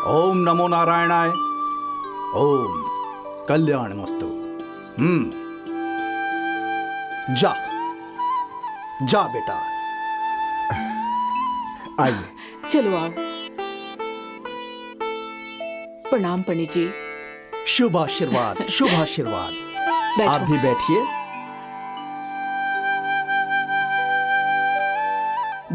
ओम नमो नारायणाय। ओम कल्याणमस्तु। जा जा बेटा, आइए। चलो आओ। प्रणाम पंडित जी। शुभ आशीर्वाद, शुभ आशीर्वाद। बैठो। आप भी बैठिए।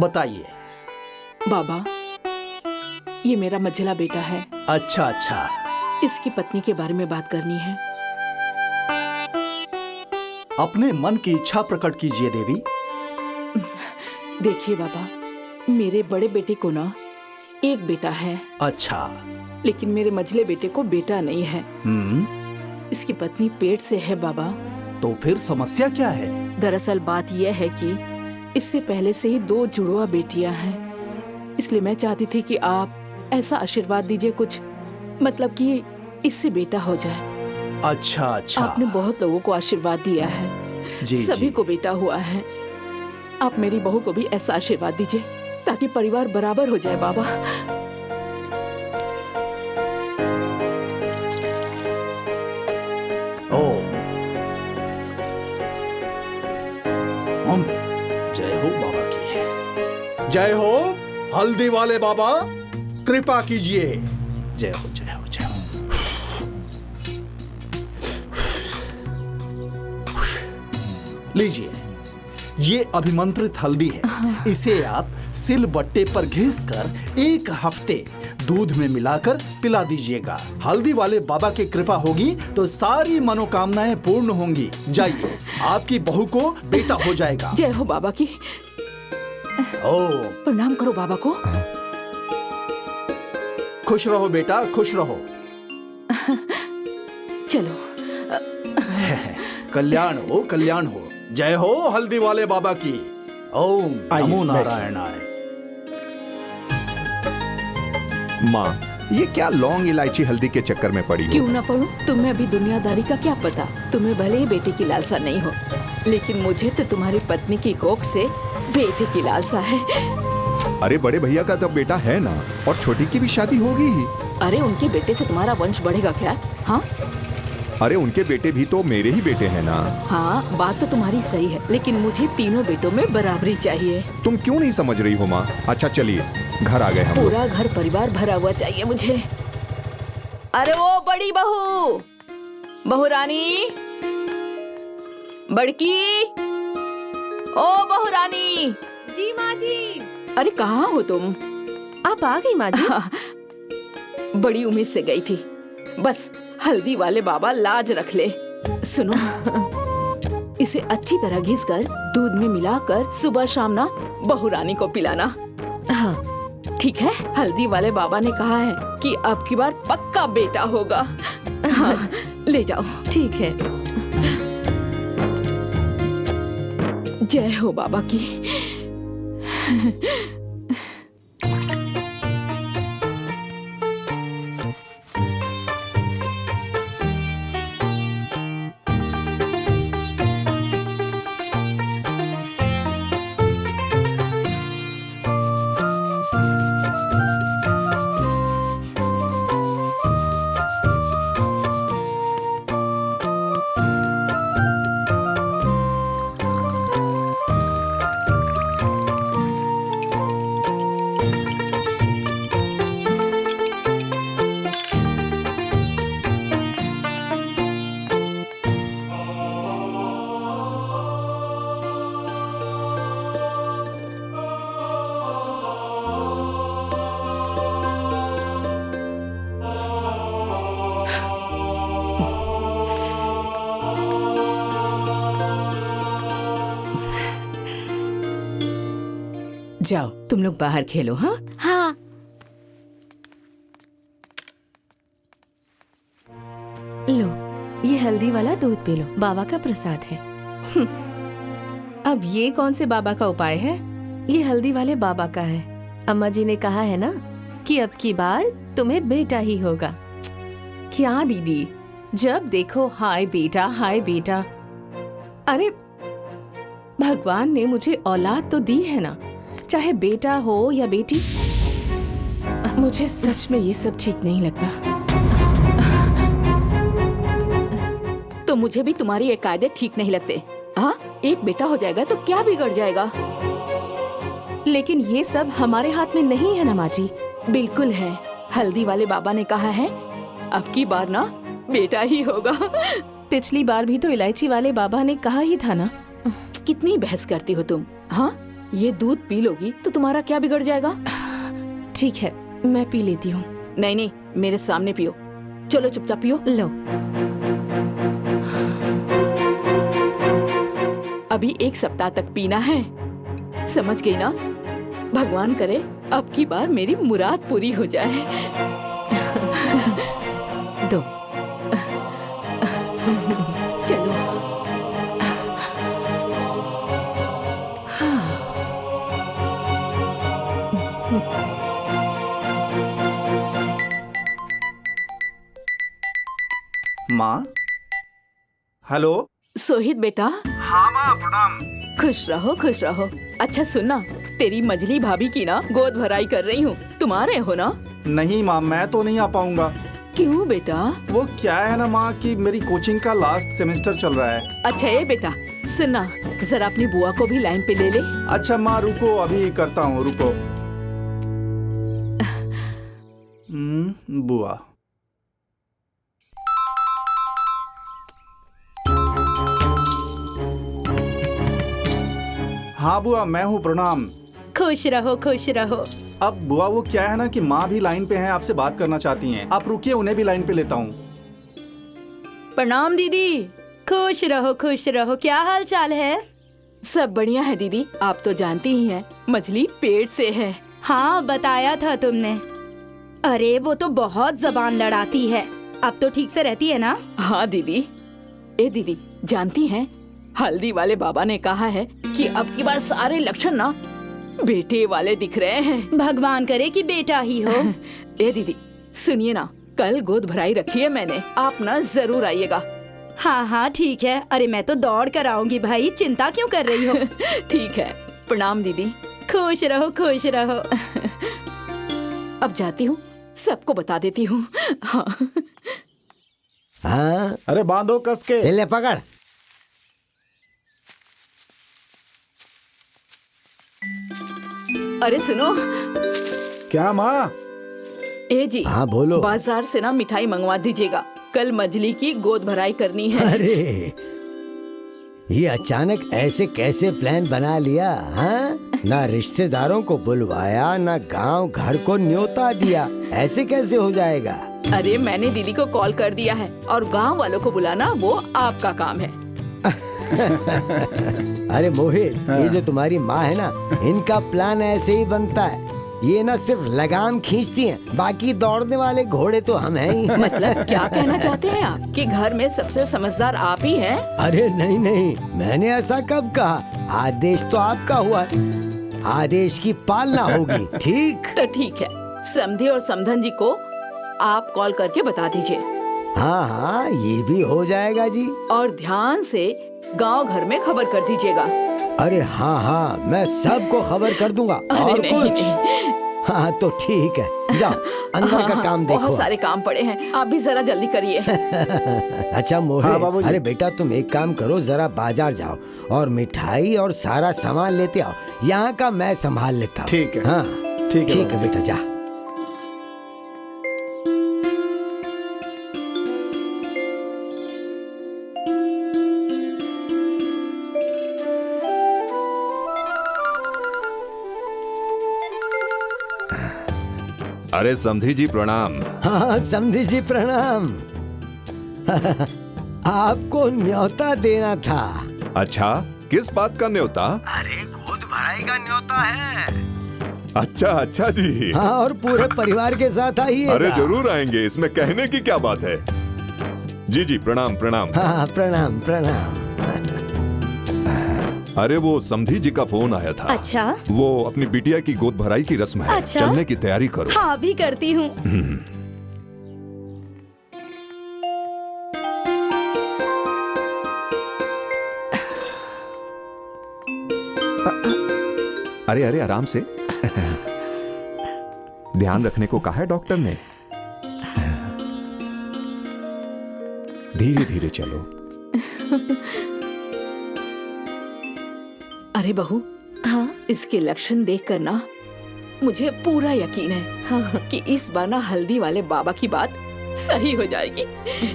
बताइए। बाबा, ये मेरा मझला बेटा है। अच्छा अच्छा। इसकी पत्नी के बारे में बात करनी है। अपने मन की इच्छा प्रकट कीजिए देवी। देखिए बाबा, मेरे बड़े बेटे को ना एक बेटा है। अच्छा। लेकिन मेरे मझले बेटे को बेटा नहीं है। इसकी पत्नी पेट से है बाबा। तो फिर समस्या क्या है? दरअसल बात यह है कि इससे पहले से ही 2 जुड़वा बेटियां हैं। इसलिए मैं चाहती थी कि आप ऐसा आशीर्वाद दीजिए, कुछ मतलब कि इससे बेटा हो जाए। अच्छा अच्छा। आपने बहुत लोगों को आशीर्वाद दिया है, जी सभी जी। को बेटा हुआ है। आप मेरी बहू को भी ऐसा आशीर्वाद दीजिए ताकि परिवार बराबर हो जाए बाबा। ओम जय हो बाबा की। जय हो हल्दी वाले बाबा, कृपा कीजिए। जय हो जय हो जय हो। लीजिए, ये अभिमंत्रित हल्दी है। इसे आप सिलबट्टे पर घिसकर 1 हफ्ते दूध में मिलाकर पिला दीजिएगा। हल्दी वाले बाबा की कृपा होगी तो सारी मनोकामनाएं पूर्ण होंगी। जाइए, आपकी बहू को बेटा हो जाएगा। जय हो बाबा की। ओम। प्रणाम करो बाबा को। खुश रहो बेटा, खुश रहो। चलो। कल्याण हो, कल्याण हो। जय हो हल्दी वाले बाबा की। ओम नमो नारायणाय। माँ, ये क्या लौंग इलायची हल्दी के चक्कर में पड़ी हो? क्यों ना पढ़ूं? तुम्हें अभी दुनियादारी का क्या पता। तुम्हें भले ही बेटे की लालसा नहीं हो, लेकिन मुझे तो तुम्हारी पत्नी की कोख से बेटे की लालसा है। अरे बड़े भैया का तो बेटा है ना, और छोटी की भी शादी होगी ही। अरे उनके बेटे से तुम्हारा वंश बढ़ेगा क्या? हाँ अरे उनके बेटे भी तो मेरे ही बेटे हैं ना। हाँ, बात तो तुम्हारी सही है, लेकिन मुझे तीनों बेटों में बराबरी चाहिए। तुम क्यों नहीं समझ रही हो माँ? अच्छा चलिए, घर आ गए हम लोग। पूरा घर परिवार भरा हुआ चाहिए मुझे। अरे वो बड़ी बहू, बहू रानी, बड़की, ओ बहू रानी। जी माँ जी। अरे कहाँ हो तुम? आप आ गई माँ जी। बड़ी उम्मीद से गई थी, बस हल्दी वाले बाबा लाज रख ले। सुनो, इसे अच्छी तरह घिसकर दूध में मिलाकर सुबह शाम ना बहू रानी को पिलाना। हाँ ठीक है? हल्दी वाले बाबा ने कहा है कि अब की बार पक्का बेटा होगा। हाँ, ले जाओ। ठीक है। जय हो बाबा की। जाओ तुम लोग बाहर खेलो। हाँ हाँ। लो, ये हल्दी वाला दूध पी लो, बाबा का प्रसाद है। अब ये कौन से बाबा का उपाय है? ये हल्दी वाले बाबा का है। अम्मा जी ने कहा है ना कि अब की बार तुम्हें बेटा ही होगा। क्या दीदी, जब देखो हाय बेटा हाय बेटा। अरे भगवान ने मुझे औलाद तो दी है ना, चाहे बेटा हो या बेटी। मुझे सच में ये सब ठीक नहीं लगता। तो मुझे भी तुम्हारी ये कायदे ठीक नहीं लगते। हाँ, एक बेटा हो जाएगा तो क्या बिगड़ जाएगा। लेकिन ये सब हमारे हाथ में नहीं है ना माँ जी। बिल्कुल है। हल्दी वाले बाबा ने कहा है अब की बार ना बेटा ही होगा। पिछली बार भी तो इलायची वाले बाबा ने कहा ही था ना। कितनी बहस करती हो तुम। हाँ, ये दूध पी लोगी तो तुम्हारा क्या बिगड़ जाएगा। ठीक है, मैं पी लेती हूँ। नहीं नहीं, मेरे सामने पियो। चलो चुपचाप पियो। लो। अभी 1 सप्ताह तक पीना है, समझ गई ना। भगवान करे अब की बार मेरी मुराद पूरी हो जाए। दो। चलो। माँ, हेलो। सोहित बेटा। हाँ माँ, प्रणाम। खुश रहो खुश रहो। अच्छा सुनना, तेरी मजली भाभी की ना गोद भराई कर रही हूँ, तुम आ रहे हो ना। नहीं माँ, मैं तो नहीं आ पाऊंगा। क्यों बेटा। वो क्या है ना माँ कि मेरी कोचिंग का लास्ट सेमेस्टर चल रहा है। अच्छा ये बेटा सुनना, जरा अपनी बुआ को भी लाइन पे ले ले। अच्छा माँ रुको, अभी करता हूँ, रुको। बुआ। हाँ बुआ, मैं हूँ, प्रणाम। खुश रहो खुश रहो। अब बुआ वो क्या है ना कि माँ भी लाइन पे हैं, आपसे बात करना चाहती हैं। आप रुकिए, उन्हें भी लाइन पे लेता हूँ। प्रणाम दीदी। खुश रहो। क्या हाल चाल है? सब बढ़िया है दीदी, आप तो जानती ही हैं, मछली पेट से है। हाँ, बताया था तुमने। अरे वो तो बहुत जबान लड़ाती है। अब तो ठीक से रहती है ना? हाँ दीदी। ए दीदी, जानती हैं हल्दी वाले बाबा ने कहा है कि अब की बार सारे लक्षण ना बेटे वाले दिख रहे हैं। भगवान करे कि बेटा ही हो। ए दीदी सुनिए ना, कल गोद भराई रखी है मैंने, आप ना जरूर आइएगा। हाँ ठीक है। अरे मैं तो दौड़ कर आऊंगी भाई, चिंता क्यों कर रही हो? ठीक है, प्रणाम दीदी। खुश रहो। अब जाती हूँ, सबको बता देती हूँ। हाँ। हाँ, अरे बांधो कस के। चल ले पकड़। अरे सुनो। क्या माँ? ए जी, हाँ बोलो। बाजार से ना मिठाई मंगवा दीजिएगा, कल मछली की गोद भराई करनी है। अरे ये अचानक ऐसे कैसे प्लान बना लिया? हाँ, ना रिश्तेदारों को बुलवाया, ना गांव घर को न्योता दिया, ऐसे कैसे हो जाएगा? अरे मैंने दीदी को कॉल कर दिया है और गांव वालों को बुलाना वो आपका काम है। अरे मोहित, ये जो तुम्हारी माँ है ना, इनका प्लान ऐसे ही बनता है। ये ना सिर्फ लगाम खींचती हैं, बाकी दौड़ने वाले घोड़े तो हम हैं ही। मतलब क्या कहना चाहते हैं आप कि घर में सबसे समझदार आप ही हैं? अरे नहीं, मैंने ऐसा कब कहा? आदेश तो आपका हुआ है, आदेश की पालना होगी। ठीक? तो ठीक है, समधी और समधन जी को आप कॉल करके बता दीजिए। हाँ, ये भी हो जाएगा जी। और ध्यान से गांव घर में खबर कर दीजिएगा। अरे हाँ, मैं सबको खबर कर दूंगा। अरे और नहीं, कुछ? हाँ तो ठीक है, जाओ अंदर का काम देखो। बहुत सारे काम पड़े हैं, आप भी जरा जल्दी करिए। अच्छा मोहित, हाँ, बाबूजी। अरे बेटा तुम एक काम करो, जरा बाजार जाओ और मिठाई और सारा सामान लेते आओ। यहाँ का मैं संभाल लेता हूँ। ठीक है। हाँ ठीक है ठीक है बेटा, जा। अरे समधी जी प्रणाम। हाँ समधी जी प्रणाम। आपको न्योता देना था। अच्छा, किस बात का न्योता? अरे गोद भराई का न्योता है। अच्छा जी। हाँ, और पूरे परिवार के साथ आइएगा। अरे जरूर आएंगे, इसमें कहने की क्या बात है। जी प्रणाम। हाँ प्रणाम। अरे वो समधी जी का फोन आया था। अच्छा, वो अपनी बिटिया की गोद भराई की रस्म है। अच्छा? चलने की तैयारी करो। हाँ भी करती हूँ। अरे आराम से। ध्यान रखने को कहा है डॉक्टर ने। धीरे धीरे चलो। अरे बहू, हाँ इसके लक्षण देख कर ना मुझे पूरा यकीन है हाँ कि इस बार ना हल्दी वाले बाबा की बात सही हो जाएगी।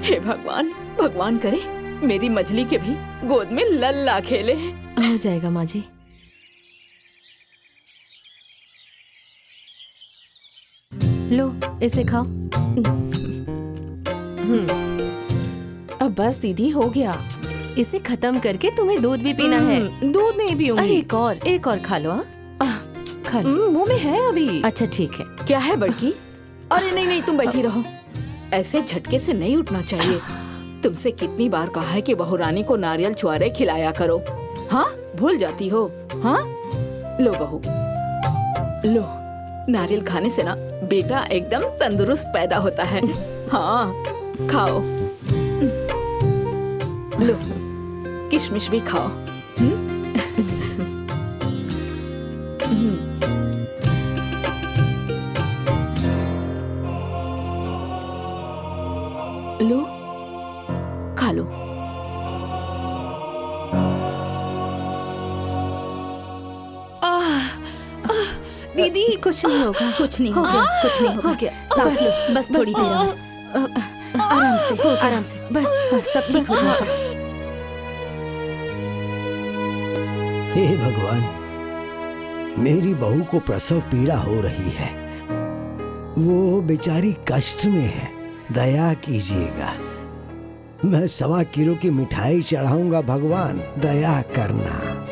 हे भगवान, भगवान करे मेरी मछली के भी गोद में लल्ला खेले। हो जाएगा माँ जी। लो इसे खाओ। अब बस दीदी, हो गया। इसे खत्म करके तुम्हें दूध भी पीना है। दूध नहीं अरे पीऊंगी। एक और खा लो। हाँ खा लो। मुंह में है अभी। अच्छा ठीक है। क्या है बड़की? अरे नहीं नहीं, तुम बैठी रहो। ऐसे झटके से नहीं उठना चाहिए। तुमसे कितनी बार कहा है कि बहू रानी को नारियल छुआरे खिलाया करो। हाँ, भूल जाती हो। हाँ, लो बहू, लो। नारियल खाने से ना बेटा एकदम तंदुरुस्त पैदा होता है। हाँ, खाओ। लो, किशमिश भी खाओ। लो, खा लो। दीदी, कुछ नहीं होगा। कुछ नहीं होगा, कुछ नहीं होगा। हो गया। सांस लो, बस थोड़ी देर और। आराम से, आराम से। बस हाँ, सब ठीक हो जाएगा। हे भगवान, मेरी बहू को प्रसव पीड़ा हो रही है। वो बेचारी कष्ट में है, दया कीजिएगा। मैं 1.25 किलो की मिठाई चढ़ाऊंगा, भगवान दया करना।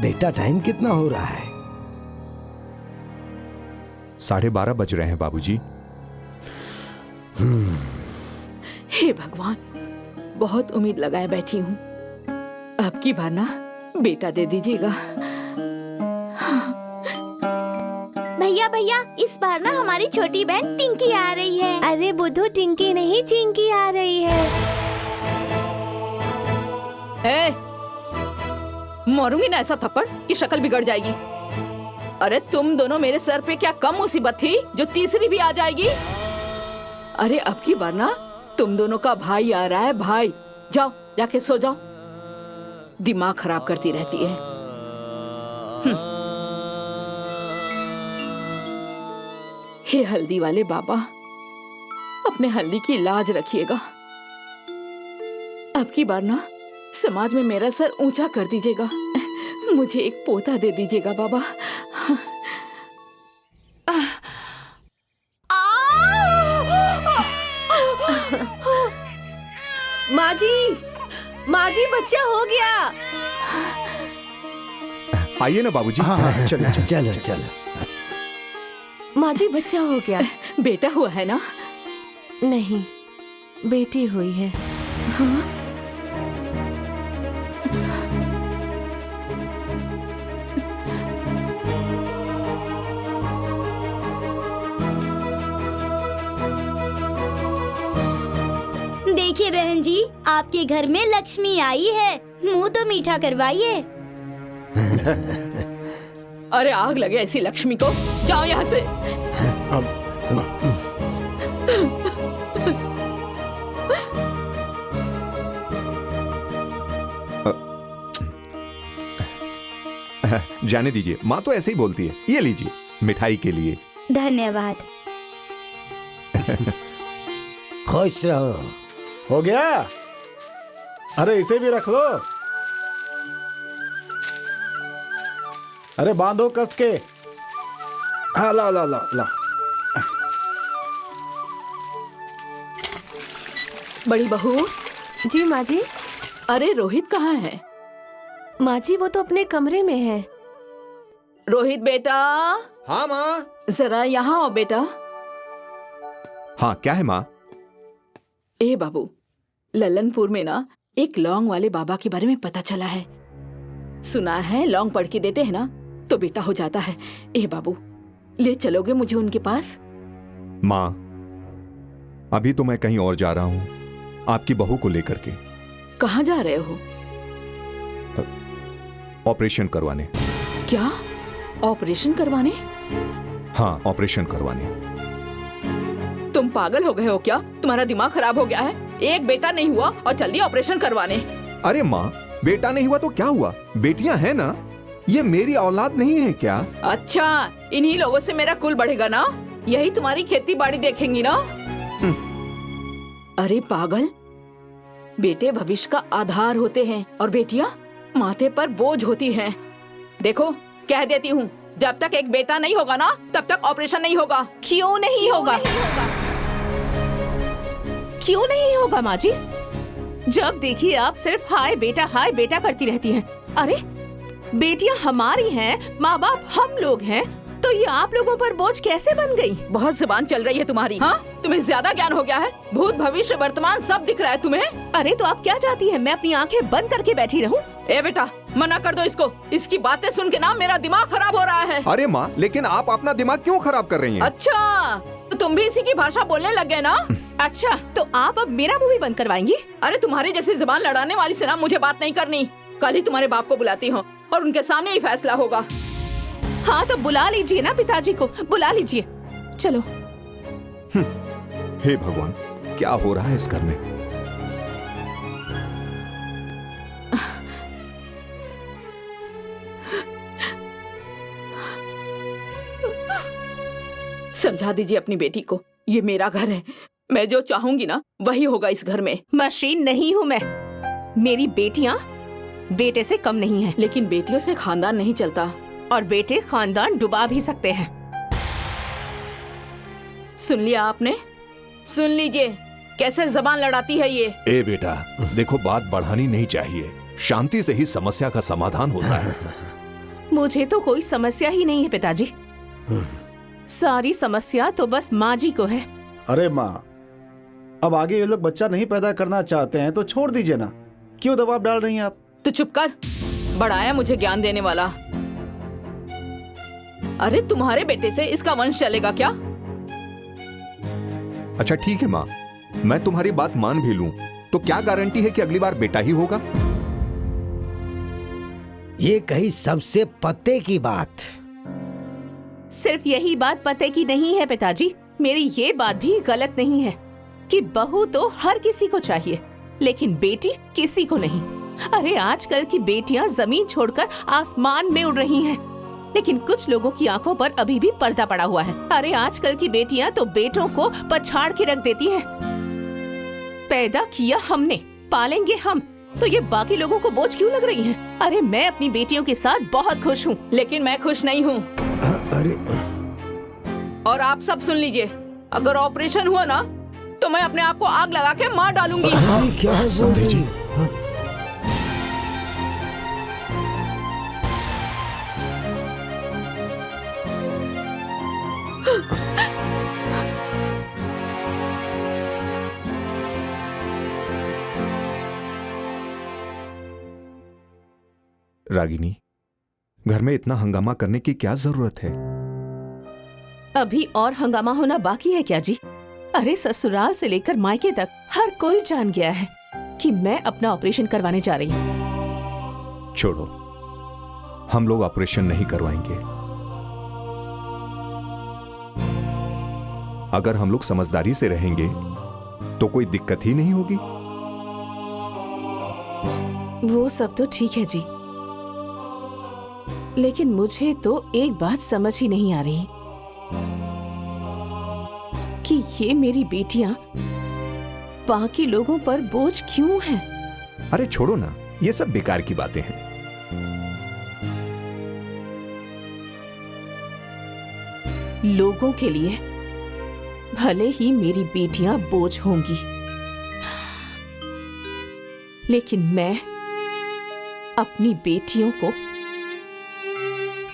बेटा, टाइम कितना हो रहा है? 12:30 बज रहे हैं बाबूजी। हे भगवान, बहुत उम्मीद लगाए बैठी हूँ। अब की बार ना बेटा दे दीजिएगा। भैया भैया, इस बार ना हमारी छोटी बहन टिंकी आ रही है। अरे बुद्धू, टिंकी नहीं चिंकी आ रही है। मारूंगी ना ऐसा थप्पड़ कि शक्ल बिगड़ जाएगी। अरे तुम दोनों मेरे सर पे क्या कम मुसीबत थी जो तीसरी भी आ जाएगी? अरे अब की बार ना तुम दोनों का भाई आ रहा है। भाई, जाओ जाके सो जाओ। दिमाग खराब करती रहती है। हे हल्दी वाले बाबा, अपने हल्दी की लाज रखिएगा। अब की बार ना समाज में मेरा सर ऊंचा कर दीजिएगा। मुझे एक पोता दे दीजिएगा बाबा। माँ जी, बच्चा हो गया। आइए ना बाबूजी। हाँ, चलो चलो। चलो चलो। माँ जी, बच्चा हो गया। बेटा हुआ है ना? नहीं, बेटी हुई है। हाँ? देखिए बहन जी, आपके घर में लक्ष्मी आई है। मुंह तो मीठा करवाइए। अरे आग लगे ऐसी लक्ष्मी को। जाओ यहाँ से। जाने दीजिए, माँ तो ऐसे ही बोलती है। ये लीजिए, मिठाई के लिए। धन्यवाद। खुश रहो। हो गया? अरे इसे भी रख लो। अरे बांधो कस के। हाँ, ला ला ला ला। बड़ी बहू। जी माँ जी। अरे रोहित कहाँ है? माँ जी, वो तो अपने कमरे में है। रोहित बेटा। हाँ माँ। जरा यहाँ आओ बेटा। हाँ, क्या है माँ? ए बाबू, लल्लनपुर में ना एक लौंग वाले बाबा के बारे में पता चला है। सुना है लौंग पढ़ के देते हैं ना तो बेटा हो जाता है। ए बाबू, ले चलोगे मुझे उनके पास? माँ, अभी तो मैं कहीं और जा रहा हूँ, आपकी बहू को लेकर के। कहाँ जा रहे हो? ऑपरेशन करवाने। क्या ऑपरेशन करवाने? हाँ, ऑपरेशन करवाने। तुम पागल हो गए हो क्या? तुम्हारा दिमाग खराब हो गया है? एक बेटा नहीं हुआ और चल दिया ऑपरेशन करवाने। अरे माँ, बेटा नहीं हुआ तो क्या हुआ, बेटियां हैं ना। ये मेरी औलाद नहीं है क्या? अच्छा, इन्हीं लोगों से मेरा कुल बढ़ेगा ना? यही तुम्हारी खेती बाड़ी देखेंगी ना? अरे पागल, बेटे भविष्य का आधार होते हैं और बेटियां माथे पर बोझ होती हैं। देखो, कह देती हूँ, जब तक एक बेटा नहीं होगा ना, तब तक ऑपरेशन नहीं होगा। क्यों नहीं होगा? क्यों नहीं होगा माँ जी? जब देखिए आप सिर्फ हाय बेटा करती रहती हैं। अरे बेटियां हमारी हैं, माँ बाप हम लोग हैं, तो ये आप लोगों पर बोझ कैसे बन गई? बहुत जुबान चल रही है तुम्हारी। हाँ, तुम्हें ज्यादा ज्ञान हो गया है। भूत भविष्य वर्तमान सब दिख रहा है तुम्हें। अरे तो आप क्या चाहती हैं, मैं अपनी आंखें बंद करके बैठी रहूं? ए बेटा, मना कर दो इसको। इसकी बातें सुन के ना मेरा दिमाग खराब हो रहा है। अरे माँ, लेकिन आप अपना दिमाग क्यों खराब कर रही हैं? अच्छा, तो तुम भी इसी की भाषा बोलने लग गए ना? अच्छा, तो आप अब मेरा मुंह भी बंद करवाएंगी? अरे तुम्हारी जैसी जुबान लड़ाने वाली से ना मुझे बात नहीं करनी। कल ही तुम्हारे बाप को बुलाती हूँ और उनके सामने ही फैसला होगा। हाँ तो बुला लीजिए ना पिताजी को, बुला लीजिए। चलो। हे भगवान, क्या हो रहा है इस घर में? समझा दीजिए अपनी बेटी को, ये मेरा घर है। मैं जो चाहूंगी ना वही होगा इस घर में। मशीन नहीं हूँ मैं। मेरी बेटियाँ बेटे से कम नहीं है। लेकिन बेटियों से खानदान नहीं चलता और बेटे खानदान डुबा भी सकते हैं। सुन लिया आपने? सुन लीजिए कैसे जबान लड़ाती है ये। ए बेटा, देखो बात बढ़ानी नहीं चाहिए, शांति से ही समस्या का समाधान होता है। मुझे तो कोई समस्या ही नहीं है पिताजी। सारी समस्या तो बस माँ जी को है। अरे माँ, अब आगे ये लोग बच्चा नहीं पैदा करना चाहते हैं तो छोड़ दीजिए ना, क्यों दबाव डाल रही हैं आप? तो चुप कर, बढ़ाया मुझे ज्ञान देने वाला। अरे तुम्हारे बेटे से इसका वंश चलेगा क्या? अच्छा ठीक है माँ, मैं तुम्हारी बात मान भी लूं, तो क्या गारंटी है कि अगली बार बेटा ही होगा? ये कही सबसे पते की बात। सिर्फ यही बात पते की नहीं है पिताजी, मेरी ये बात भी गलत नहीं है कि बहू तो हर किसी को चाहिए, लेकिन बेटी किसी को नहीं। अरे आजकल की बेटियां जमीन छोड़कर आसमान में उड़ रही हैं, लेकिन कुछ लोगों की आंखों पर अभी भी पर्दा पड़ा हुआ है। अरे आजकल की बेटियां तो बेटों को पछाड़ के रख देती हैं। पैदा किया हमने, पालेंगे हम, तो ये बाकी लोगों को बोझ क्यों लग रही हैं? अरे मैं अपनी बेटियों के साथ बहुत खुश हूँ। लेकिन मैं खुश नहीं हूँ। अरे और आप सब सुन लीजिए, अगर ऑपरेशन हुआ ना तो मैं अपने आप को आग लगा के मार डालूंगी। क्या है समझे जी? रागिनी, घर में इतना हंगामा करने की क्या जरूरत है? अभी और हंगामा होना बाकी है क्या जी? अरे ससुराल से लेकर मायके तक हर कोई जान गया है कि मैं अपना ऑपरेशन करवाने जा रही हूँ। छोड़ो, हम लोग ऑपरेशन नहीं करवाएंगे। अगर हम लोग समझदारी से रहेंगे तो कोई दिक्कत ही नहीं होगी। वो सब तो ठीक है जी, लेकिन मुझे तो एक बात समझ ही नहीं आ रही कि ये मेरी बेटियां बाकी लोगों पर बोझ क्यों हैं? अरे छोड़ो ना, ये सब बेकार की बातें हैं। लोगों के लिए भले ही मेरी बेटियां बोझ होंगी, लेकिन मैं अपनी बेटियों को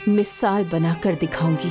मिसाल बनाकर दिखाऊंगी।